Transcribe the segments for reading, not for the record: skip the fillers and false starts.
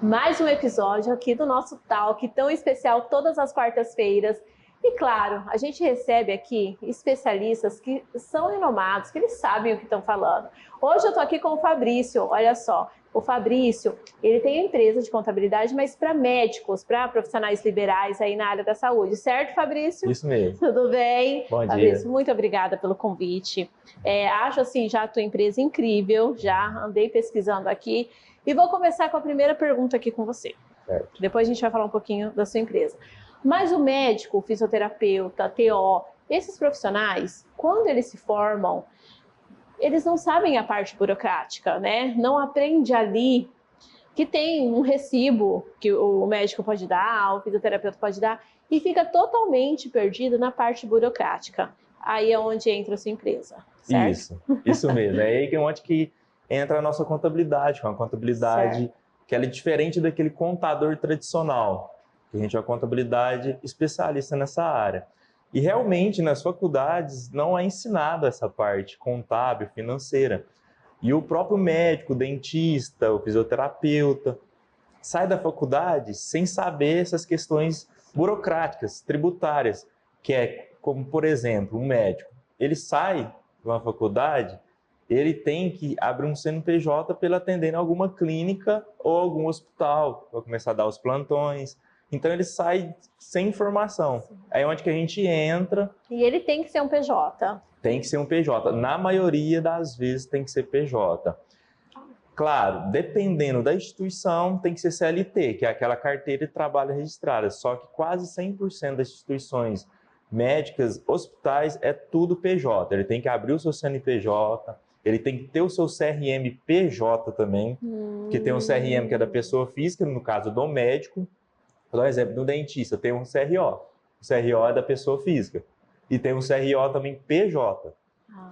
Mais um episódio aqui do nosso Talk, tão especial todas as quartas-feiras. E claro, a gente recebe aqui especialistas que são renomados, que eles sabem o que estão falando. Hoje eu estou aqui com o Fabrício, olha só. O Fabrício, ele tem a empresa de contabilidade, mas para médicos, para profissionais liberais aí na área da saúde, certo, Fabrício? Isso mesmo. Tudo bem? Bom Fabrício, dia. muito obrigada pelo convite. Acho assim, já a tua empresa incrível, já andei pesquisando aqui. E vou começar com a primeira pergunta aqui com você. Certo. Depois a gente vai falar um pouquinho da sua empresa. Mas o médico, o fisioterapeuta, TO, esses profissionais, quando eles se formam, eles não sabem a parte burocrática, né? Não aprende ali que tem um recibo que o médico pode dar, o fisioterapeuta pode dar, e fica totalmente perdido na parte burocrática. Aí é onde entra a sua empresa, certo? Isso mesmo. É aí que é onde que entra a nossa contabilidade, uma contabilidade Certo. que ela é diferente daquele contador tradicional, que a gente é uma contabilidade especialista nessa área. E realmente nas faculdades não é ensinado essa parte contábil, financeira. E o próprio médico, o dentista, o fisioterapeuta, sai da faculdade sem saber essas questões burocráticas, tributárias, que é como, por exemplo, um médico. Ele sai de uma faculdade, ele tem que abrir um CNPJ para ele atender em alguma clínica ou algum hospital, para começar a dar os plantões. Então ele sai sem informação. Sim. Aí é onde que a gente entra. E ele tem que ser um PJ. Tem que ser um PJ. Na maioria das vezes tem que ser PJ. Claro, dependendo da instituição, tem que ser CLT, que é aquela carteira de trabalho registrada. Só que quase 100% das instituições médicas, hospitais, é tudo PJ. Ele tem que abrir o seu CNPJ, ele tem que ter o seu CRM PJ também, que tem um CRM que é da pessoa física, no caso do médico. Vou dar um exemplo, no dentista tem um CRO. O CRO é da pessoa física. E tem um CRO também PJ.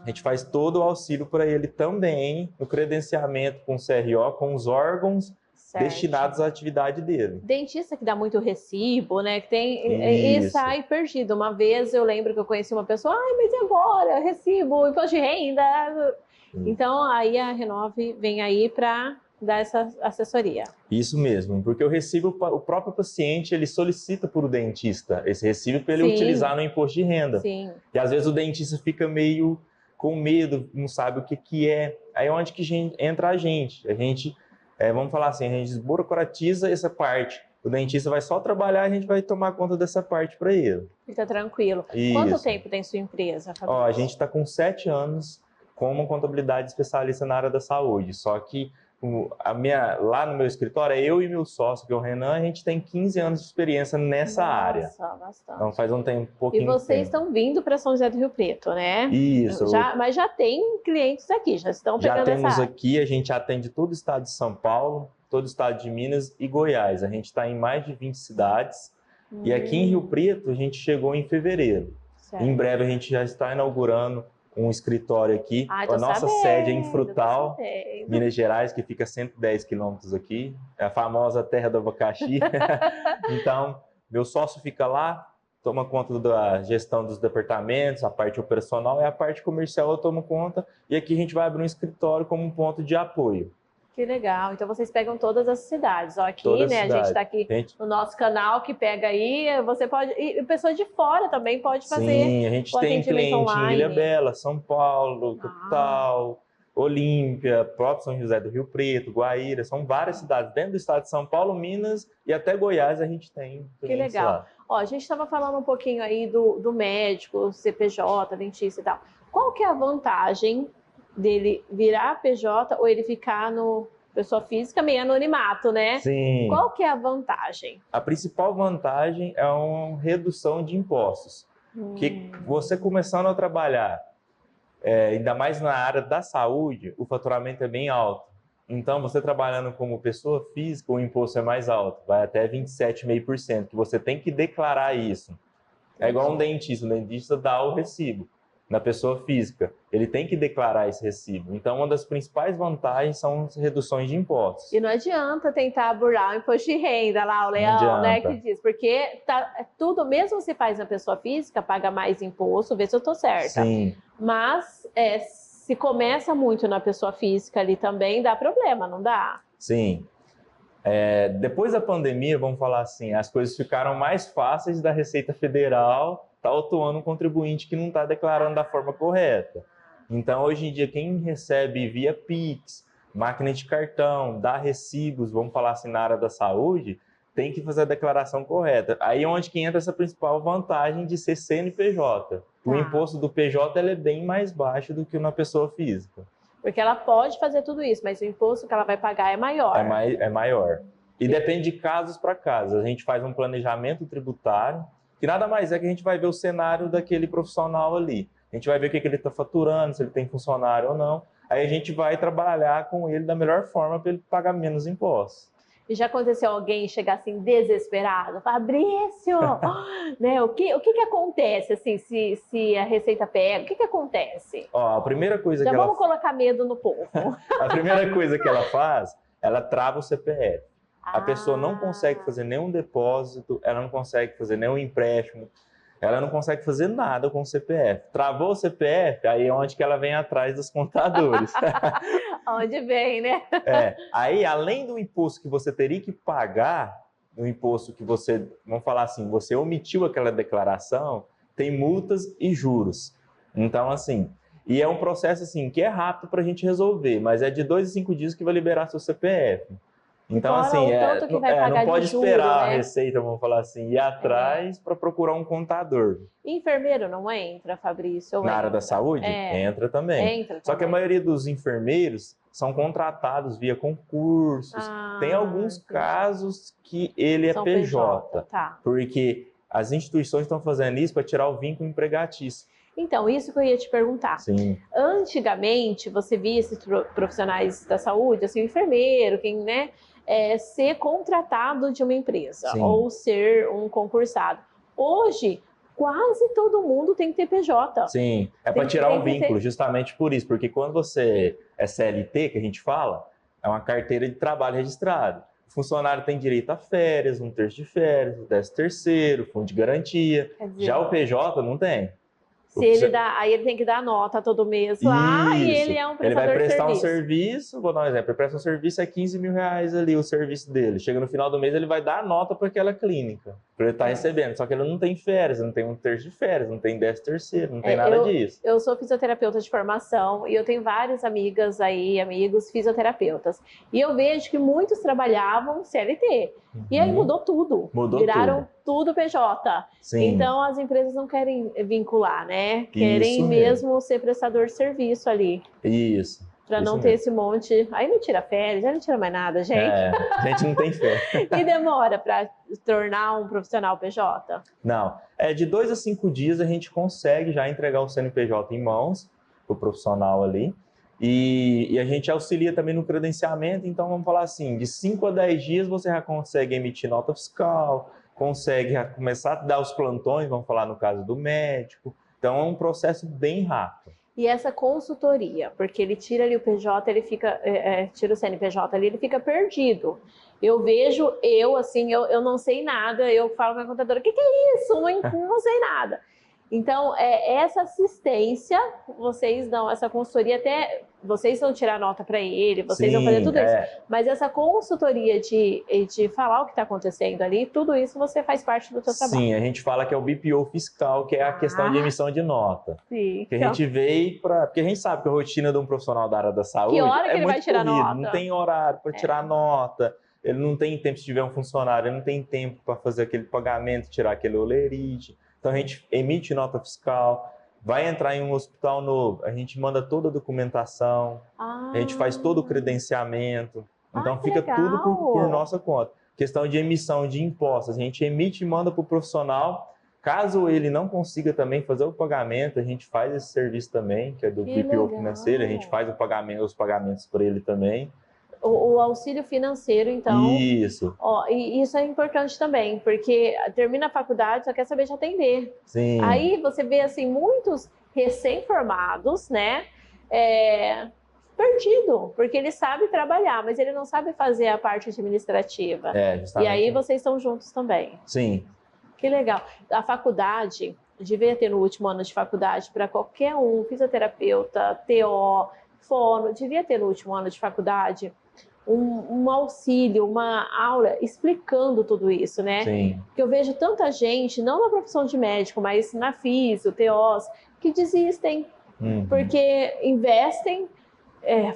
A gente faz todo o auxílio para ele também, no credenciamento com o CRO, com os órgãos destinados à atividade dele. Dentista que dá muito recibo, né? Que tem e sai perdido. Uma vez eu lembro que eu conheci uma pessoa, mas e agora? Recibo, imposto de renda. Então aí a Renove vem aí para dar essa assessoria. Isso mesmo, porque o recibo, o próprio paciente, ele solicita para o dentista esse recibo para ele utilizar no imposto de renda. Sim. E às vezes o dentista fica meio com medo, não sabe o que é. Aí é onde que entra a gente. A gente, vamos falar assim, a gente desburocratiza essa parte. O dentista vai só trabalhar, a gente vai tomar conta dessa parte para ele. Fica tranquilo. Isso. Quanto tempo tem sua empresa, Fabrício? A gente está com 7 anos como contabilidade especialista na área da saúde. Só que lá no meu escritório, eu e meu sócio, que é o Renan, a gente tem 15 anos de experiência nessa área. Bastante. Então faz um pouquinho E vocês estão vindo para São José do Rio Preto, né? Isso. Mas já tem clientes aqui, já estão pegando essa área. Já temos aqui, a gente atende todo o estado de São Paulo, todo o estado de Minas e Goiás. A gente está em mais de 20 cidades. E aqui em Rio Preto, a gente chegou em fevereiro. Certo. Em breve, a gente já está inaugurando um escritório aqui. A nossa sede é em Frutal, Minas Gerais, que fica a 110 quilômetros aqui. É a famosa terra do abacaxi. Então, meu sócio fica lá, toma conta da gestão dos departamentos, a parte operacional e a parte comercial eu tomo conta. E aqui a gente vai abrir um escritório como um ponto de apoio. Que legal. Então vocês pegam todas as cidades. Aqui, todas né? A gente está aqui no nosso canal que pega aí. Você pode. E pessoa de fora também pode fazer. Sim, a gente tem cliente online. Em Ilhabela, São Paulo, capital, Olímpia, próprio São José do Rio Preto, Guaíra. São várias cidades dentro do estado de São Paulo, Minas e até Goiás a gente tem. Que legal. A gente estava falando um pouquinho aí do médico, CPJ, dentista e tal. Qual que é a vantagem dele virar PJ ou ele ficar no pessoa física meio anonimato, né? Sim. Qual que é a vantagem? A principal vantagem é uma redução de impostos. Que você começando a trabalhar, ainda mais na área da saúde, o faturamento é bem alto. Então, você trabalhando como pessoa física, o imposto é mais alto, vai até 27,5%, que você tem que declarar isso. É igual um dentista dá o recibo. Na pessoa física, ele tem que declarar esse recibo. Então, uma das principais vantagens são as reduções de impostos. E não adianta tentar burlar o imposto de renda lá, o Leão, né, que diz, porque tudo, mesmo se faz na pessoa física, paga mais imposto, vê se eu tô certa. Sim. Mas se começa muito na pessoa física ali também, dá problema, não dá? Sim. Depois da pandemia, vamos falar assim, as coisas ficaram mais fáceis da Receita Federal estar autuando um contribuinte que não está declarando da forma correta. Então, hoje em dia, quem recebe via Pix, máquina de cartão, dá recibos, vamos falar assim, na área da saúde, tem que fazer a declaração correta. Aí é onde que entra essa principal vantagem de ser CNPJ. O imposto do PJ ele é bem mais baixo do que o na pessoa física. Porque ela pode fazer tudo isso, mas o imposto que ela vai pagar é maior. É maior. E depende de casos para casos. A gente faz um planejamento tributário, que nada mais é que a gente vai ver o cenário daquele profissional ali. A gente vai ver o que ele está faturando, se ele tem funcionário ou não. Aí a gente vai trabalhar com ele da melhor forma para ele pagar menos impostos. E já aconteceu alguém chegar assim desesperado? Fabrício, né? O que acontece assim, se a Receita pega? O que acontece? Ó, a primeira coisa já que vamos colocar medo no povo. A primeira coisa que ela faz, ela trava o CPF. A pessoa não consegue fazer nenhum depósito, ela não consegue fazer nenhum empréstimo, ela não consegue fazer nada com o CPF. Travou o CPF, aí é onde que ela vem atrás dos contadores. Onde vem, né? Aí além do imposto que você teria que pagar, o imposto que você, vamos falar assim, você omitiu aquela declaração, tem multas e juros. Então, assim, e é um processo assim que é rápido para a gente resolver, mas é de 2 a 5 dias que vai liberar seu CPF. Então, assim, não pode esperar a Receita, vamos falar assim, ir atrás para procurar um contador. Enfermeiro não entra, Fabrício? Na área da saúde? Entra também. Só que a maioria dos enfermeiros são contratados via concursos. Tem alguns casos que ele é PJ, porque as instituições estão fazendo isso para tirar o vínculo empregatício. Então, isso que eu ia te perguntar. Sim. Antigamente, você via esses profissionais da saúde, assim, o enfermeiro, quem, né, ser contratado de uma empresa. Sim. Ou ser um concursado. Hoje, quase todo mundo tem que ter PJ. Sim, para tirar um vínculo, justamente por isso. Porque quando você é CLT, que a gente fala, é uma carteira de trabalho registrada. O funcionário tem direito a férias, 1/3 de férias, 13º, fundo de garantia. Já o PJ não tem. Se ele dá, aí ele tem que dar nota todo mês lá e ele é um prestador de serviço. Ele vai prestar um serviço, vou dar um exemplo, ele presta um serviço, é 15 mil reais ali o serviço dele. Chega no final do mês, ele vai dar a nota para aquela clínica, para ele estar recebendo. Só que ele não tem férias, não tem 1/3 de férias, não tem 13º, não tem nada disso. Eu sou fisioterapeuta de formação e eu tenho várias amigas aí, amigos fisioterapeutas. E eu vejo que muitos trabalhavam CLT. E aí mudou tudo. Viraram tudo PJ. Sim. Então as empresas não querem vincular, né? Querem mesmo ser prestador de serviço ali. Isso. Para não ter esse monte. Aí não tira férias, aí não tira mais nada, gente. A gente não tem férias. E demora para tornar um profissional PJ? Não. De 2 a 5 dias a gente consegue já entregar o CNPJ em mãos para o profissional ali. E a gente auxilia também no credenciamento, então vamos falar assim, de 5 a 10 dias você já consegue emitir nota fiscal, consegue já começar a dar os plantões, vamos falar no caso do médico, então é um processo bem rápido. E essa consultoria, porque ele tira ali o PJ, ele fica, tira o CNPJ ali, ele fica perdido. Eu vejo, assim, eu não sei nada, eu falo pra minha contadora, o que é isso? Não sei nada. Então, essa assistência, vocês dão, essa consultoria, até vocês vão tirar nota para ele, vocês vão fazer tudo isso. Mas essa consultoria de falar o que está acontecendo ali, tudo isso você faz parte do seu trabalho. Sim, a gente fala que é o BPO fiscal, que é a questão de emissão de nota. Sim. Que a gente veio para... Porque a gente sabe que a rotina de um profissional da área da saúde que hora que é ele muito vai tirar corrido, nota? Não tem horário para tirar nota. Ele não tem tempo, se tiver um funcionário, ele não tem tempo para fazer aquele pagamento, tirar aquele olerite. Então a gente emite nota fiscal, vai entrar em um hospital novo, a gente manda toda a documentação, a gente faz todo o credenciamento, então fica tudo por nossa conta. Questão de emissão de impostos, a gente emite e manda para o profissional, caso ele não consiga também fazer o pagamento, a gente faz esse serviço também, que é do BPO financeiro, a gente faz os pagamentos para ele também. O auxílio financeiro, então... Isso. E isso é importante também, porque termina a faculdade, só quer saber de atender. Sim. Aí você vê, assim, muitos recém-formados, né, perdido, porque ele sabe trabalhar, mas ele não sabe fazer a parte administrativa. Justamente. E aí vocês estão juntos também. Sim. Que legal. A faculdade, devia ter no último ano de faculdade para qualquer um, fisioterapeuta, TO, fono, devia ter no último ano de faculdade um auxílio, uma aula explicando tudo isso, né? Sim. Porque eu vejo tanta gente, não na profissão de médico, mas na físio, TOs, que desistem, porque investem,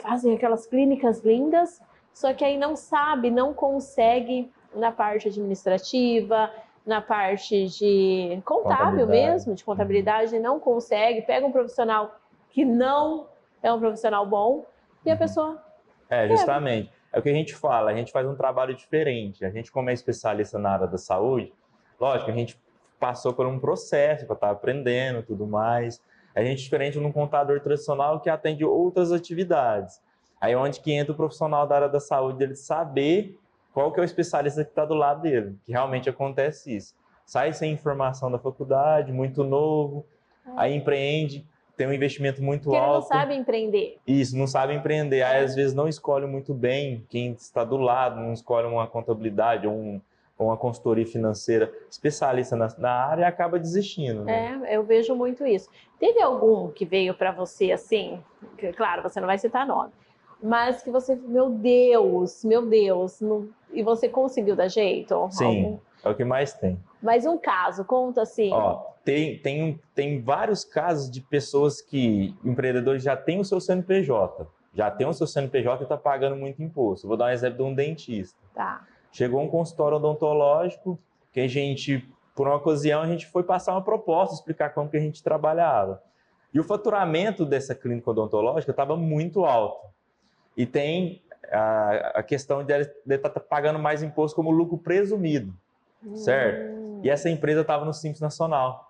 fazem aquelas clínicas lindas, só que aí não sabe, não consegue na parte administrativa, na parte de contábil mesmo, de contabilidade, não consegue, pega um profissional que não é um profissional bom e a pessoa... Justamente. É o que a gente fala, a gente faz um trabalho diferente. A gente, como é especialista na área da saúde, lógico, a gente passou por um processo para estar aprendendo, tudo mais. A gente é diferente de um contador tradicional que atende outras atividades. Aí é onde que entra o profissional da área da saúde, ele saber qual que é o especialista que está do lado dele, que realmente acontece isso. Sai sem informação da faculdade, muito novo, aí empreende, tem um investimento muito alto. Porque ele não sabe empreender. Isso, não sabe empreender. Aí, às vezes, não escolhe muito bem quem está do lado, não escolhe uma contabilidade ou uma consultoria financeira especialista na área e acaba desistindo. Né? Eu vejo muito isso. Teve algum que veio para você assim, que, claro, você não vai citar nome, mas que você, meu Deus, e você conseguiu dar jeito? Sim, é o que mais tem. Mas um caso, conta assim. Tem vários casos de pessoas empreendedores já têm o seu CNPJ, e está pagando muito imposto. Vou dar um exemplo de um dentista. Tá. Chegou um consultório odontológico que a gente, por uma ocasião, a gente foi passar uma proposta, explicar como que a gente trabalhava. E o faturamento dessa clínica odontológica estava muito alto. E tem a questão de ele estar pagando mais imposto como lucro presumido, certo? E essa empresa estava no Simples Nacional.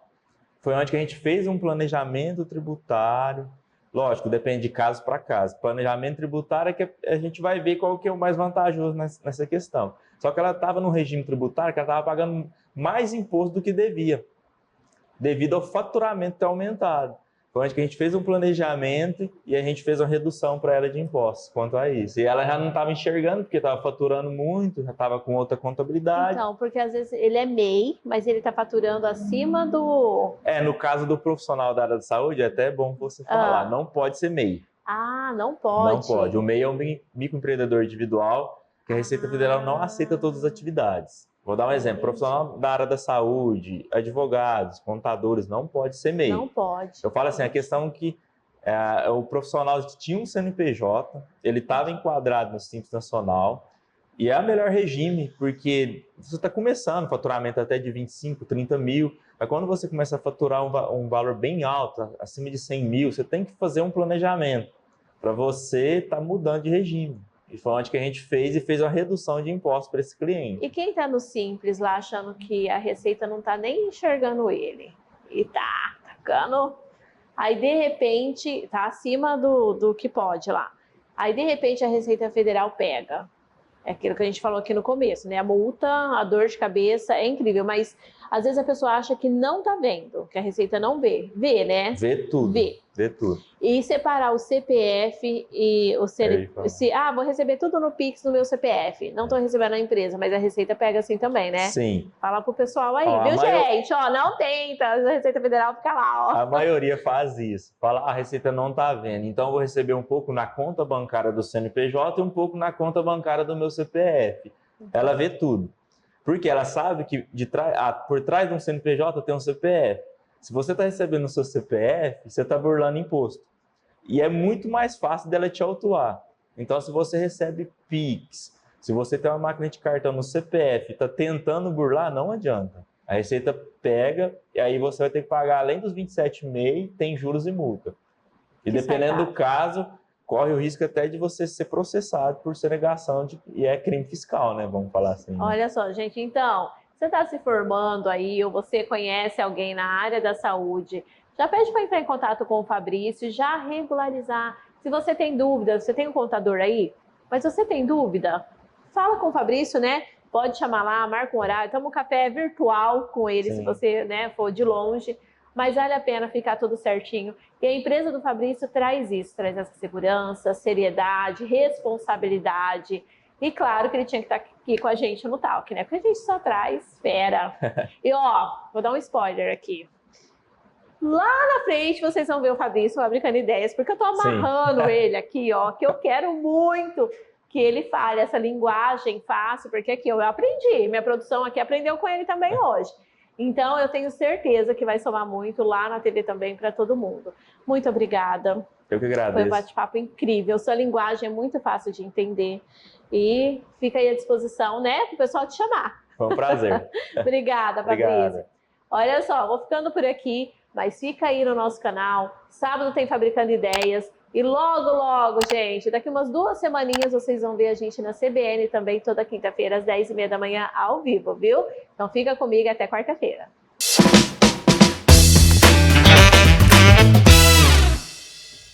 Foi onde que a gente fez um planejamento tributário. Lógico, depende de caso para caso. Planejamento tributário é que a gente vai ver qual que é o mais vantajoso nessa questão. Só que ela estava no regime tributário que ela estava pagando mais imposto do que devia, devido ao faturamento ter aumentado. Foi onde que a gente fez um planejamento e a gente fez uma redução para ela de impostos quanto a isso. E ela já não estava enxergando, porque estava faturando muito, já estava com outra contabilidade. Então, porque às vezes ele é MEI, mas ele está faturando acima do... No caso do profissional da área da saúde, é até bom você falar, não pode ser MEI. Ah, não pode. Não pode. O MEI é um microempreendedor individual, que a Receita Federal não aceita todas as atividades. Vou dar um exemplo, profissional da área da saúde, advogados, contadores, não pode ser MEI. Não pode. Eu falo assim, a questão que o profissional que tinha um CNPJ, ele estava enquadrado no Simples Nacional, e é o melhor regime, porque você está começando, faturamento até de 25, 30 mil, mas quando você começa a faturar um valor bem alto, acima de 100 mil, você tem que fazer um planejamento para você estar mudando de regime. E foi onde que a gente fez uma redução de impostos para esse cliente. E quem está no Simples lá achando que a Receita não está nem enxergando ele? E tá ficando... Aí, de repente, tá acima do que pode lá. Aí, de repente, a Receita Federal pega. É aquilo que a gente falou aqui no começo, né? A multa, a dor de cabeça é incrível, mas às vezes a pessoa acha que não tá vendo, que a Receita não vê. Vê, né? Vê tudo. Vê tudo. E separar o CPF e o CNPJ. Vou receber tudo no Pix no meu CPF. Não estou recebendo na empresa, mas a Receita pega assim também, né? Sim. Fala pro pessoal aí, viu, gente? Não tenta, a Receita Federal fica lá, ó. A maioria faz isso. Fala, a Receita não tá vendo, então eu vou receber um pouco na conta bancária do CNPJ e um pouco na conta bancária do meu CPF. Ela vê tudo. Porque ela sabe que por trás de um CNPJ tem um CPF. Se você está recebendo o seu CPF, você está burlando imposto. E é muito mais fácil dela te autuar. Então, se você recebe PIX, se você tem uma máquina de cartão no CPF e está tentando burlar, não adianta. A Receita pega e aí você vai ter que pagar, além dos 27,5, tem juros e multa. E dependendo do caso, corre o risco até de você ser processado por sonegação e é crime fiscal, né? Vamos falar assim. Né? Olha só, gente, então... Você está se formando aí, ou você conhece alguém na área da saúde, já pede para entrar em contato com o Fabrício, já regularizar. Se você tem dúvida, você tem um contador aí, mas você tem dúvida, fala com o Fabrício, né? Pode chamar lá, marca um horário, toma um café virtual com ele, se você for de longe, mas vale a pena ficar tudo certinho. E a empresa do Fabrício traz isso, traz essa segurança, seriedade, responsabilidade. E claro que ele tinha que estar aqui com a gente no Talk, né? Porque a gente só traz fera. E ó, vou dar um spoiler aqui. Lá na frente vocês vão ver o Fabrício fabricando ideias, porque eu tô amarrando ele aqui, ó, que eu quero muito que ele fale essa linguagem fácil, porque aqui eu aprendi, minha produção aqui aprendeu com ele também hoje. Então, eu tenho certeza que vai somar muito lá na TV também para todo mundo. Muito obrigada. Eu que agradeço. Foi um bate-papo incrível. Sua linguagem é muito fácil de entender. E fica aí à disposição, né, para o pessoal te chamar. Foi um prazer. Obrigada, Patrícia. Olha só, vou ficando por aqui, mas fica aí no nosso canal. Sábado tem Fabricando Ideias. E logo, logo, gente, daqui umas 2 semaninhas vocês vão ver a gente na CBN também, toda quinta-feira, às 10h30 da manhã, ao vivo, viu? Então fica comigo até quarta-feira.